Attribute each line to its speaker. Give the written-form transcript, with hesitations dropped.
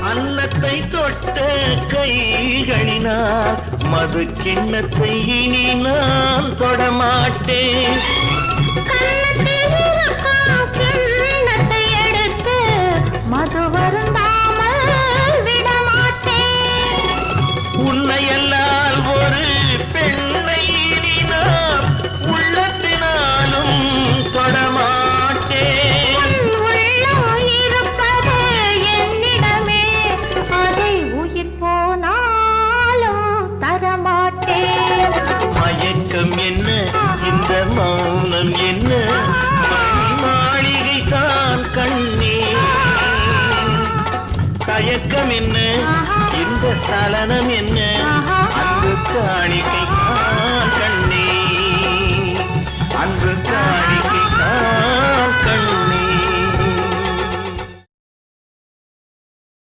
Speaker 1: அன்னத்தை தொட்ட கைகளினால் மது கிண்ணத்தை இனி நான் தொடமாட்டேன்.
Speaker 2: கிண்ணத்தை எடுத்து மது வருந்தாமல் விடமாட்டேன்.
Speaker 1: உன்னையல்லால் ஒரு பெண்ணை இனி நான் உள்ளத்தினாலும் தொடமாட்டேன். மயக்கம் என்ன இந்த மௌனம் என்ன மாளிகை தான் கண்ணே. தயக்கம் என்ன இந்த சலனம் என்ன அந்த காணிக்கை தான் கண்ணே.